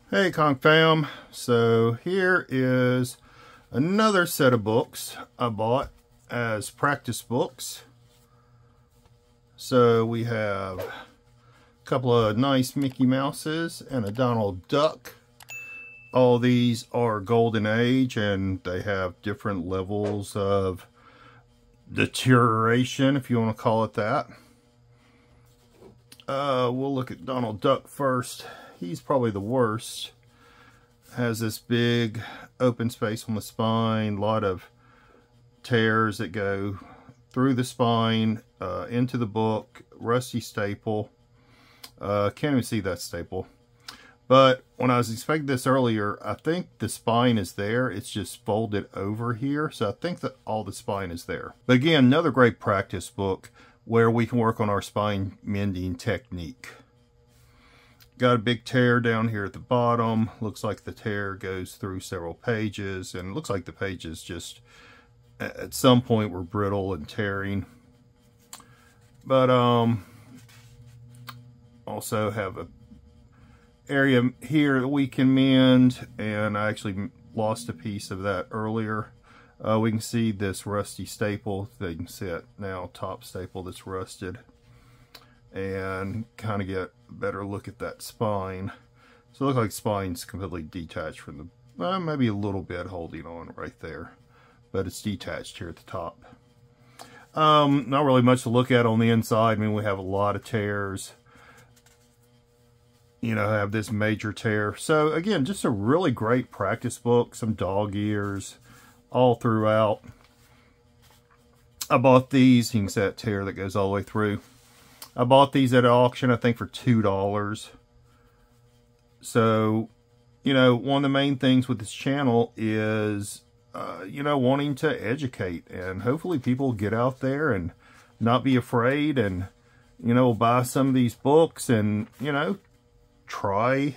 Hey Conch fam, so here is another set of books I bought as practice books. So we have a couple of nice Mickey Mouses and a Donald Duck. All these are Golden Age and they have different levels of deterioration, if you want to call it that. We'll look at Donald Duck first. He's probably the worst. Has this big open space on the spine, a lot of tears that go through the spine, into the book, rusty staple. Can't even see that staple. But when I was inspecting this earlier, I think the spine is there. It's just folded over here. So I think that all the spine is there. But again, another great practice book where we can work on our spine mending technique. Got a big tear down here at the bottom. Looks like the tear goes through several pages, and it looks like the pages just at some point were brittle and tearing. But also have a area here that we can mend, and I actually lost a piece of that earlier. We can see this rusty staple. They can see it now, top staple that's rusted, and kind of get a better look at that spine. So it looks like spine's completely detached from the, maybe a little bit holding on right there, but it's detached here at the top. Not really much to look at on the inside. I mean, we have a lot of tears. You know, have this major tear. So again, just a really great practice book. Some dog ears all throughout. I bought these. You can see that tear that goes all the way through. I bought these at auction, I think, for $2. So, you know, one of the main things with this channel is, you know, wanting to educate. And hopefully people get out there and not be afraid and, you know, buy some of these books and, you know, try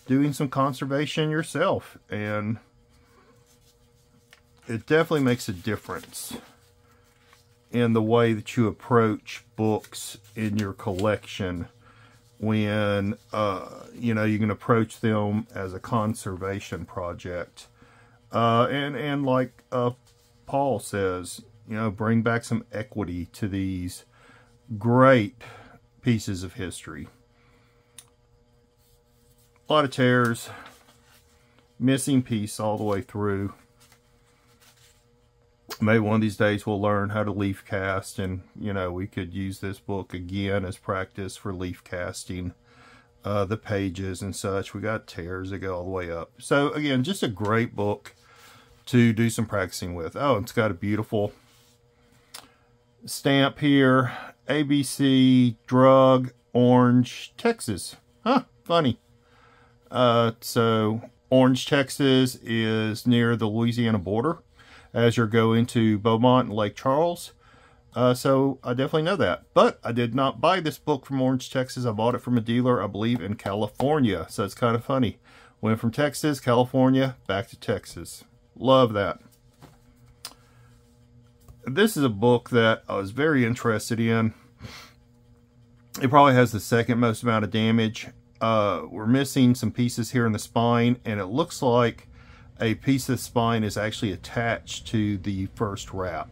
doing some conservation yourself. And it definitely makes a difference in the way that you approach books in your collection when, you know, you can approach them as a conservation project. And like Paul says, you know, bring back some equity to these great pieces of history. A lot of tears, missing piece all the way through. Maybe one of these days we'll learn how to leaf cast, and you know, we could use this book again as practice for leaf casting the pages and such. We got tears that go all the way up. So again, just a great book to do some practicing with. Oh, it's got a beautiful stamp here. ABC Drug Orange, Texas. Huh, funny. So Orange, Texas is near the Louisiana border as you're going to Beaumont and Lake Charles. So I definitely know that. But I did not buy this book from Orange, Texas. I bought it from a dealer, I believe, in California. So it's kind of funny. Went from Texas, California, back to Texas. Love that. This is a book that I was very interested in. It probably has the second most amount of damage. We're missing some pieces here in the spine, and it looks like a piece of the spine is actually attached to the first wrap.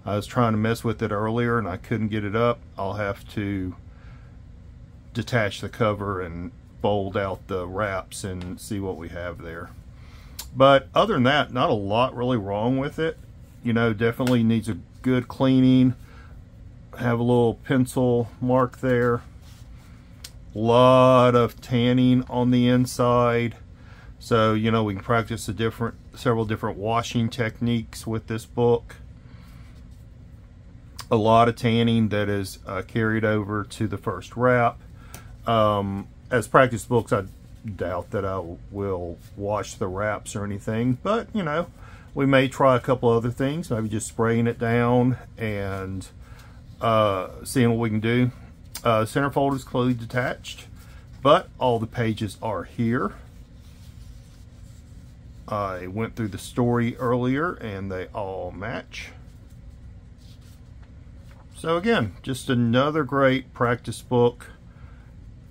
I was trying to mess with it earlier and I couldn't get it up. I'll have to detach the cover and fold out the wraps and see what we have there. But other than that, not a lot really wrong with it. You know, definitely needs a good cleaning. Have a little pencil mark there. A lot of tanning on the inside. So, you know, we can practice several different washing techniques with this book. A lot of tanning that is carried over to the first wrap. As practice books, I doubt that I will wash the wraps or anything. But, you know, we may try a couple other things. Maybe just spraying it down and seeing what we can do. Centerfold is clearly detached, but all the pages are here. I went through the story earlier and they all match. So again, just another great practice book.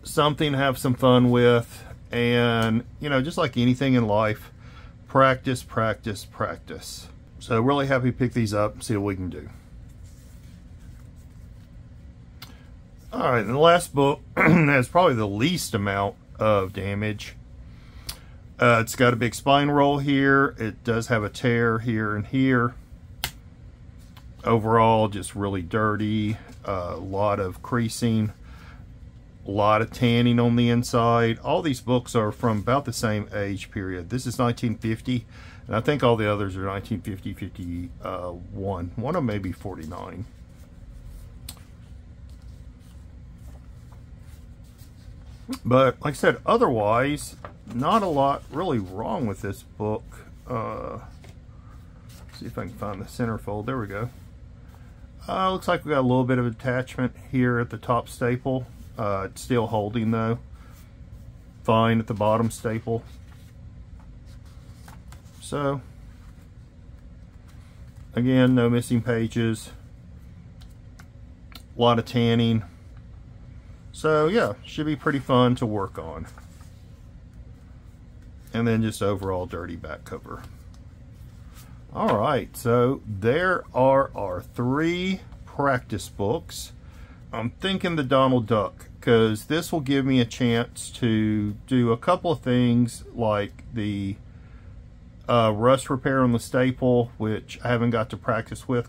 Something to have some fun with And, you know, just like anything in life, practice, practice, practice. So really happy to pick these up and see what we can do. All right, and the last book has probably the least amount of damage. It's got a big spine roll here. It does have a tear here and here. Overall, just really dirty. A lot of creasing. A lot of tanning on the inside. All these books are from about the same age period. This is 1950, and I think all the others are 1950, 51. One of them may be 49. But like I said, otherwise, not a lot really wrong with this book. See if I can find the centerfold. There we go. Looks like we got a little bit of attachment here at the top staple. It's still holding though. Fine at the bottom staple. So, again, no missing pages. A lot of tanning. So yeah, should be pretty fun to work on. And then just overall dirty back cover. Alright, so there are our 3 practice books. I'm thinking the Donald Duck, because this will give me a chance to do a couple of things like the rust repair on the staple, which I haven't got to practice with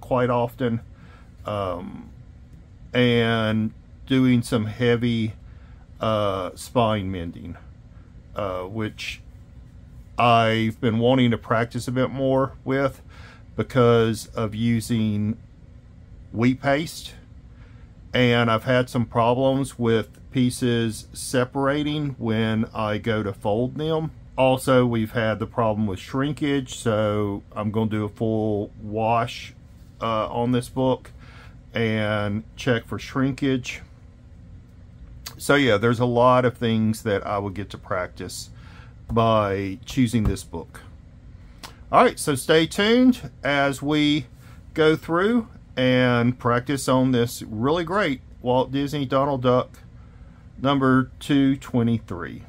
quite often, and doing some heavy spine mending, which I've been wanting to practice a bit more with because of using wheat paste, and I've had some problems with pieces separating when I go to fold them. Also, we've had the problem with shrinkage, so I'm going to do a full wash on this book and check for shrinkage. So yeah, there's a lot of things that I will get to practice by choosing this book. Alright, so stay tuned as we go through and practice on this really great Walt Disney Donald Duck number 223.